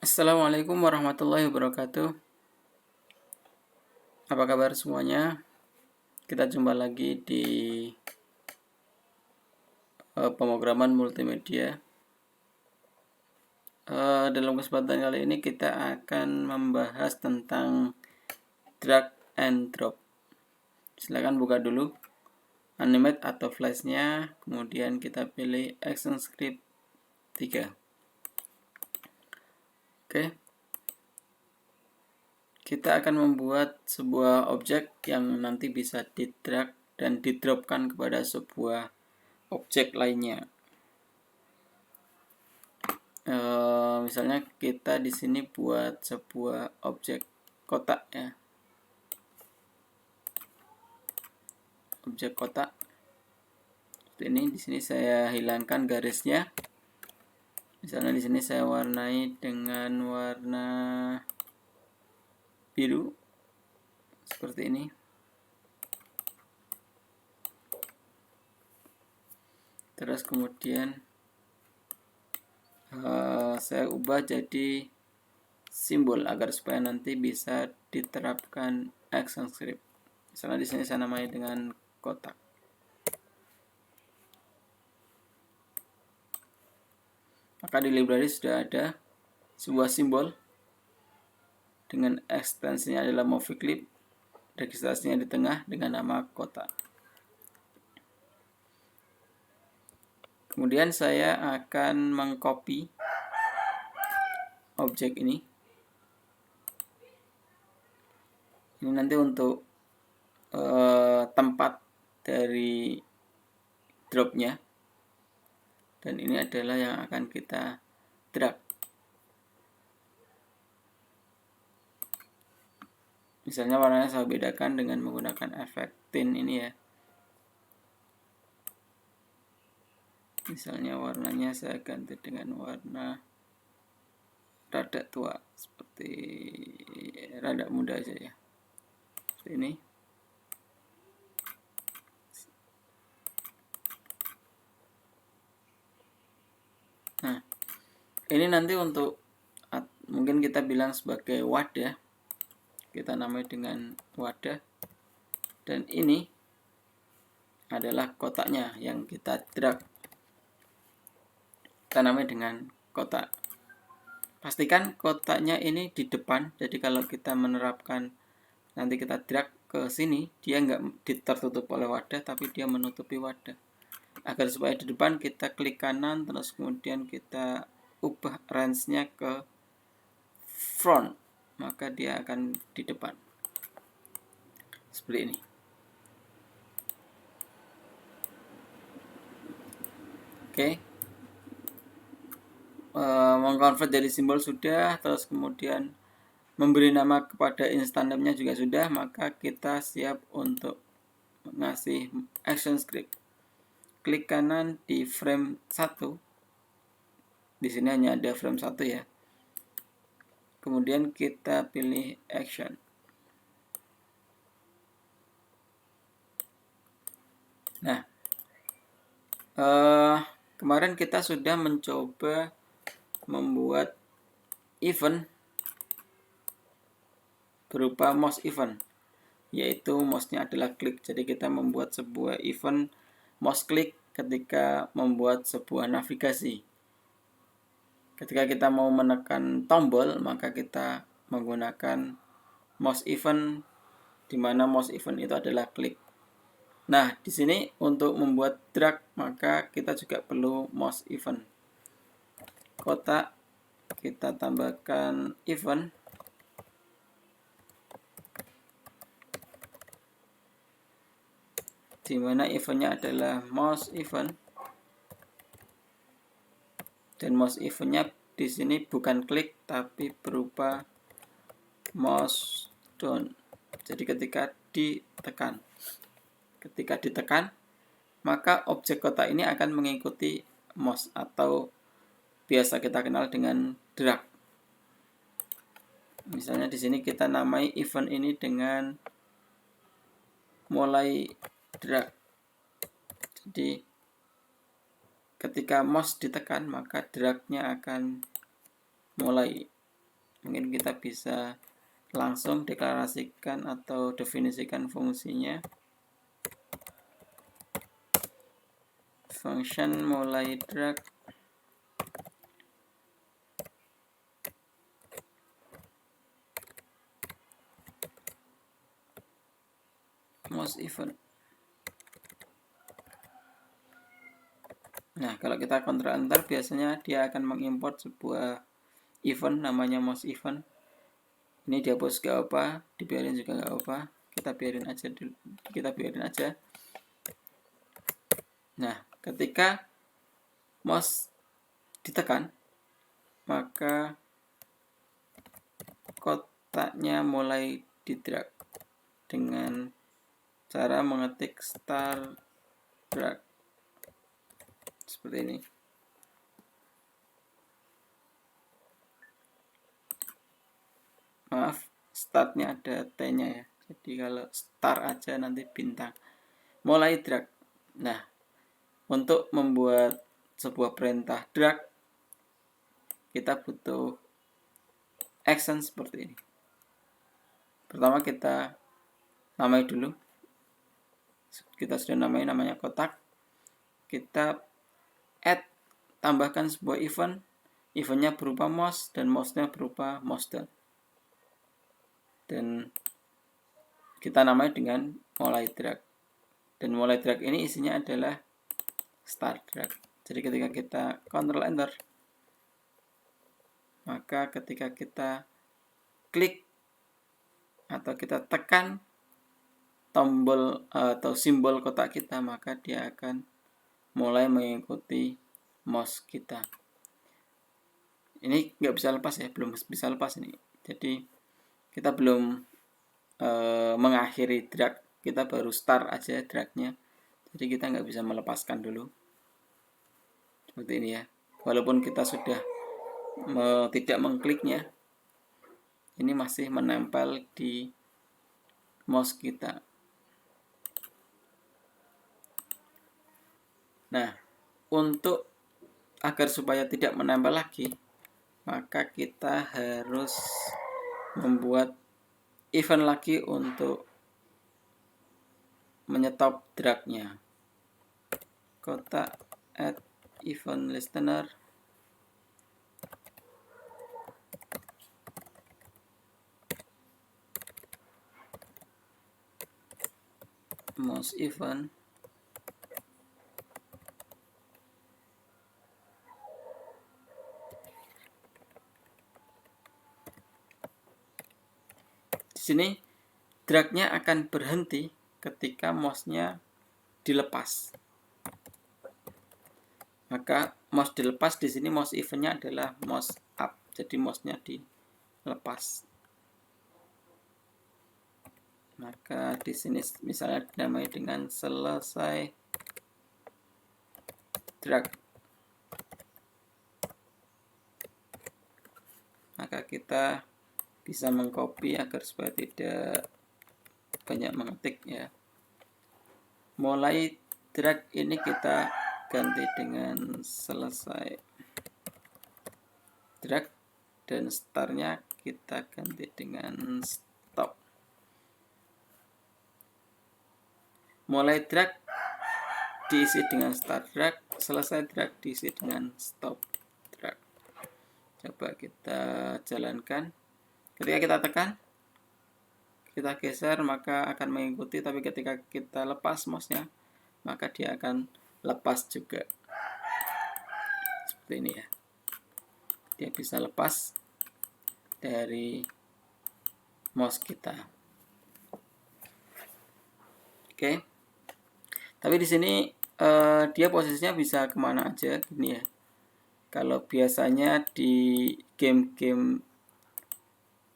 Assalamualaikum warahmatullahi wabarakatuh. Apa kabar semuanya? Kita jumpa lagi di pemrograman multimedia. Dalam kesempatan kali ini kita akan membahas tentang drag and drop. Silakan buka dulu Animate atau flashnya, kemudian kita pilih ActionScript 3. Oke. Kita akan membuat sebuah objek yang nanti bisa di-drag dan di-dropkan kepada sebuah objek lainnya. Misalnya kita di sini buat sebuah objek kotak ya. Objek kotak. Seperti ini, di sini saya hilangkan garisnya. Misalnya di sini saya warnai dengan warna biru. Seperti ini. Terus kemudian saya ubah jadi simbol agar supaya nanti bisa diterapkan ActionScript. Misalnya di sini saya namai dengan kotak. Maka di library sudah ada sebuah simbol dengan ekstensinya adalah movie clip, registrasinya di tengah dengan nama kotak. Kemudian saya akan mengcopy objek ini. Ini nanti untuk tempat dari dropnya, dan ini adalah yang akan kita drag. Misalnya warnanya saya bedakan dengan menggunakan efek tint ini ya. Misalnya warnanya saya ganti dengan warna rada tua, seperti rada muda aja ya. Seperti ini. Nah, ini nanti untuk mungkin kita bilang sebagai wadah. Kita namai dengan wadah. Dan ini adalah kotaknya yang kita drag. Kita namai dengan kotak. Pastikan kotaknya ini di depan. Jadi kalau kita menerapkan, nanti kita drag ke sini, dia nggak tertutup oleh wadah, tapi dia menutupi wadah. Agar supaya di depan, kita klik kanan, terus kemudian kita ubah range-nya ke front, maka dia akan di depan. Seperti ini. Oke. Mengkonvert dari simbol sudah, terus kemudian memberi nama kepada instansinya juga sudah, maka kita siap untuk mengasih ActionScript. Klik kanan di frame 1. Di sini hanya ada frame 1 ya. Kemudian kita pilih action. Nah, kemarin kita sudah mencoba membuat event berupa mouse event, yaitu mouse-nya adalah klik. Jadi kita membuat sebuah event mouse klik ketika membuat sebuah navigasi. Ketika kita mau menekan tombol, maka kita menggunakan mouse event, di mana mouse event itu adalah klik. Nah, di sini untuk membuat drag, maka kita juga perlu mouse event. Kotak, kita tambahkan event. Di mana eventnya adalah mouse event. Dan mouse eventnya di sini bukan klik, tapi berupa mouse down. Jadi ketika ditekan, maka objek kotak ini akan mengikuti mouse atau biasa kita kenal dengan drag. Misalnya di sini kita namai event ini dengan mulai drag. Jadi ketika mouse ditekan, maka dragnya akan mulai. Mungkin kita bisa langsung deklarasikan atau definisikan fungsinya. Function mulai drag most event. Nah, kalau kita Ctrl Enter, biasanya dia akan mengimport sebuah event namanya most event. Ini dihapus gak apa, dibiarin juga gak apa. Kita biarin aja dulu. Nah, ketika mouse ditekan, maka kotaknya mulai di-drag dengan cara mengetik start drag seperti ini. Maaf, startnya ada T-nya ya. Jadi kalau start aja nanti bintang. Mulai drag. Nah, untuk membuat sebuah perintah drag, kita butuh action seperti ini. Pertama kita namai dulu. Kita sudah namai, namanya kotak. Kita add, tambahkan sebuah event. Eventnya berupa mouse dan mouse-nya berupa mouse down. Dan kita namai dengan mulai drag. Dan mulai drag ini isinya adalah start drag. Jadi ketika kita Ctrl Enter, maka ketika kita klik atau kita tekan tombol atau simbol kotak kita, maka dia akan mulai mengikuti mouse kita. Ini nggak bisa lepas ya, belum bisa lepas ini. Jadi kita belum mengakhiri drag, kita baru start aja dragnya. Jadi kita nggak bisa melepaskan dulu. Seperti ini ya. Walaupun kita sudah tidak mengkliknya, ini masih menempel di mouse kita. Nah, untuk agar supaya tidak menempel lagi, maka kita harus membuat event lagi untuk menyetop dragnya. Kotak add event listener. Mouse event. Di sini dragnya akan berhenti ketika mouse-nya dilepas. Maka mouse dilepas di sini mouse event-nya adalah mouse up. Jadi mouse-nya dilepas. Maka di sini misalnya dinamai dengan selesai drag. Maka kita bisa mengcopy agar supaya tidak banyak mengetik ya. Mulai drag ini kita ganti dengan selesai drag, dan startnya kita ganti dengan stop. Mulai drag diisi dengan start drag, selesai drag diisi dengan stop drag. Coba kita jalankan. Ketika kita tekan, kita geser, maka akan mengikuti. Tapi ketika kita lepas mouse-nya, maka dia akan lepas juga. Seperti ini ya. Dia bisa lepas dari mouse kita. Oke. Tapi di sini dia posisinya bisa kemana aja, gini ya. Kalau biasanya di game-game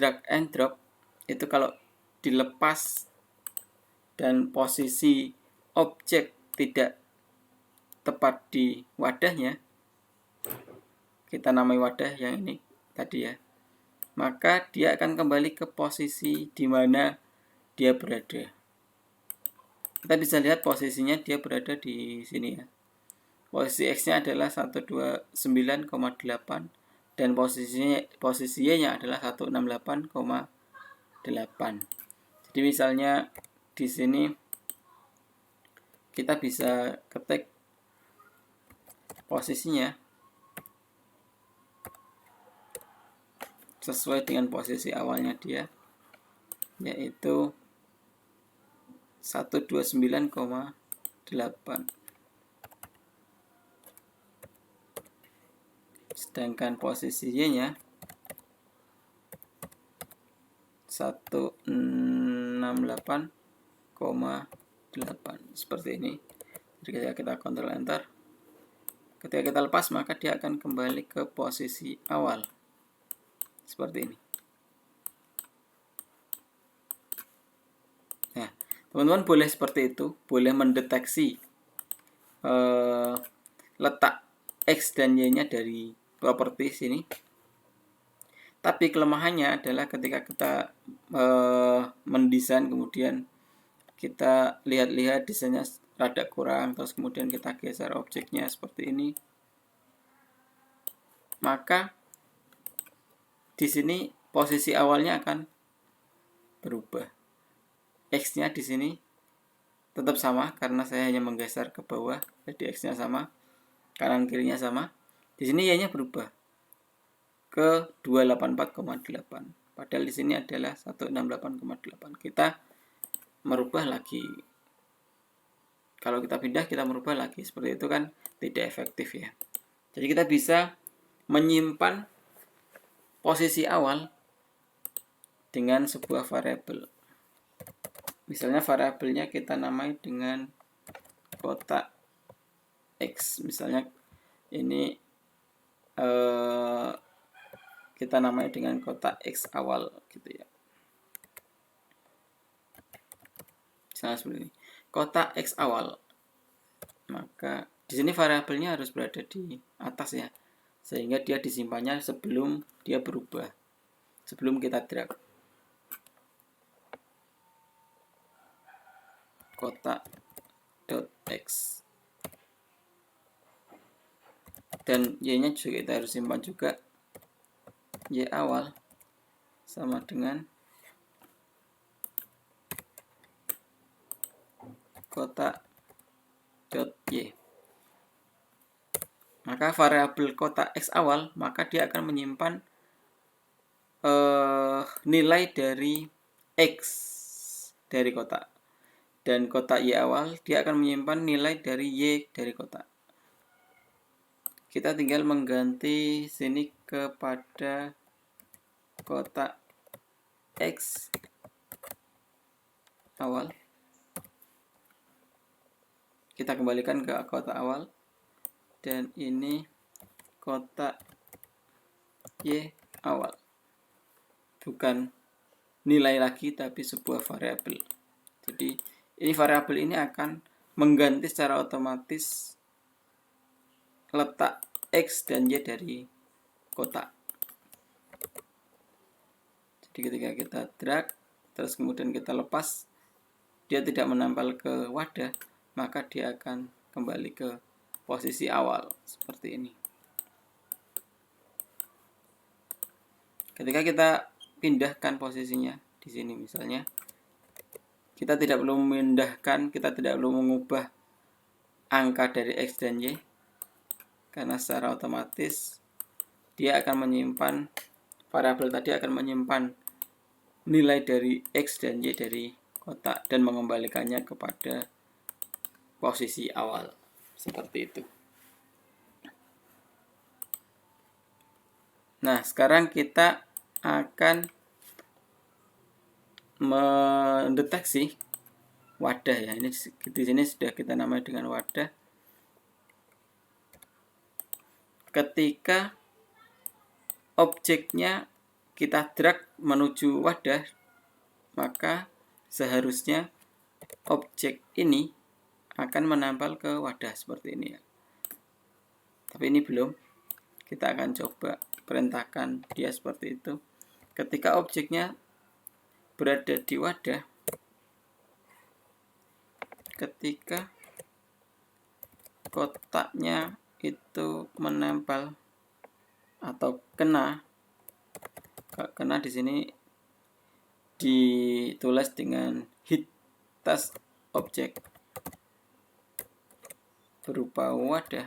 drag and drop itu kalau dilepas dan posisi objek tidak tepat di wadahnya, kita namai wadah yang ini tadi ya, maka dia akan kembali ke posisi di mana dia berada. Kita bisa lihat posisinya dia berada di sini ya. Posisi X-nya adalah 129,8 dan posisi Y-nya adalah 168,8. Jadi misalnya di sini kita bisa ketik posisinya sesuai dengan posisi awalnya dia, yaitu 129,8. Sedangkan posisi Y-nya 168,8 seperti ini. Jadi ketika kita Ctrl Enter, ketika kita lepas maka dia akan kembali ke posisi awal seperti ini. Nah, teman-teman boleh seperti itu, boleh mendeteksi letak X dan Y-nya dari properti sini. Tapi kelemahannya adalah ketika kita mendesain, kemudian kita lihat-lihat desainnya rada kurang, terus kemudian kita geser objeknya seperti ini, maka di sini posisi awalnya akan berubah. X-nya di sini tetap sama karena saya hanya menggeser ke bawah, jadi X-nya sama, kanan kirinya sama. Di sini Y-nya berubah ke 284,8. Padahal di sini adalah 168,8. Kita merubah lagi. Kalau kita pindah, kita merubah lagi. Seperti itu kan tidak efektif ya. Jadi kita bisa menyimpan posisi awal dengan sebuah variabel. Misalnya variabelnya kita namai dengan kotak X. Misalnya ini kita namai dengan kotak X awal gitu ya. Misalnya seperti ini. Kotak X awal. Maka di sini variabelnya harus berada di atas ya. Sehingga dia disimpannya sebelum dia berubah. Sebelum kita drag. Kotak.x. Dan Y-nya juga kita harus simpan juga. Y awal sama dengan kotak.y. Maka variabel kotak X awal, maka dia akan menyimpan nilai dari X dari kotak. Dan kotak Y awal, dia akan menyimpan nilai dari Y dari kotak. Kita tinggal mengganti sini kepada kotak X awal. Kita kembalikan ke kotak awal. Dan ini kotak Y awal. Bukan nilai lagi, tapi sebuah variabel. Jadi ini variabel ini akan mengganti secara otomatis letak X dan Y dari kotak. Jadi ketika kita drag, terus kemudian kita lepas, dia tidak menempel ke wadah, maka dia akan kembali ke posisi awal seperti ini. Ketika kita pindahkan posisinya di sini misalnya, kita tidak perlu memindahkan, kita tidak perlu mengubah angka dari X dan Y, karena secara otomatis dia akan menyimpan, variabel tadi akan menyimpan nilai dari X dan Y dari kotak dan mengembalikannya kepada posisi awal seperti itu. Nah, sekarang kita akan mendeteksi wadah ya. Ini di sini sudah kita namai dengan wadah. Ketika objeknya kita drag menuju wadah, maka seharusnya objek ini akan menempel ke wadah seperti ini ya. Tapi ini belum. Kita akan coba perintahkan dia seperti itu. Ketika objeknya berada di wadah, ketika kotaknya itu menempel atau kena. Kena di sini ditulis dengan hit task object berupa wadah.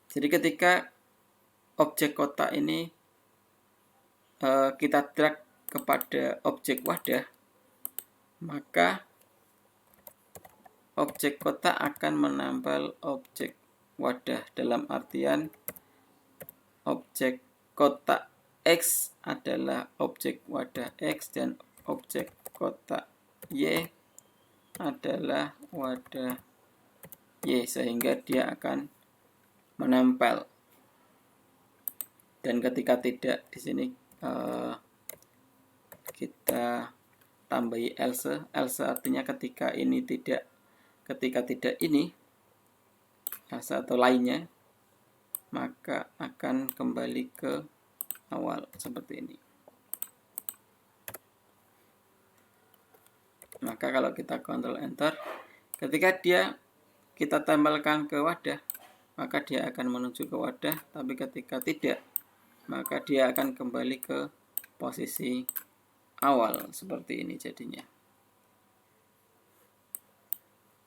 Jadi ketika objek kotak ini kita drag kepada objek wadah, maka objek kotak akan menempel objek wadah, dalam artian objek kotak X adalah objek wadah X dan objek kotak Y adalah wadah Y, sehingga dia akan menempel. Dan ketika tidak, di sini kita tambahi else. Else artinya ketika tidak ini else atau lainnya, maka akan kembali ke awal seperti ini. Maka kalau kita Ctrl Enter, ketika kita tempelkan ke wadah, maka dia akan menuju ke wadah. Tapi ketika tidak, maka dia akan kembali ke posisi awal seperti ini jadinya.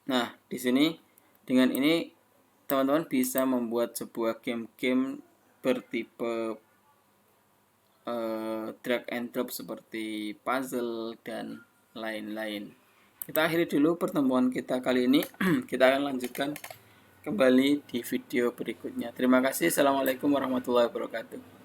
Nah, di sini dengan ini teman-teman bisa membuat sebuah game-game bertipe drag and drop seperti puzzle dan lain-lain. Kita akhiri dulu pertemuan kita kali ini. Kita akan lanjutkan kembali di video berikutnya. Terima kasih. Assalamualaikum warahmatullahi wabarakatuh.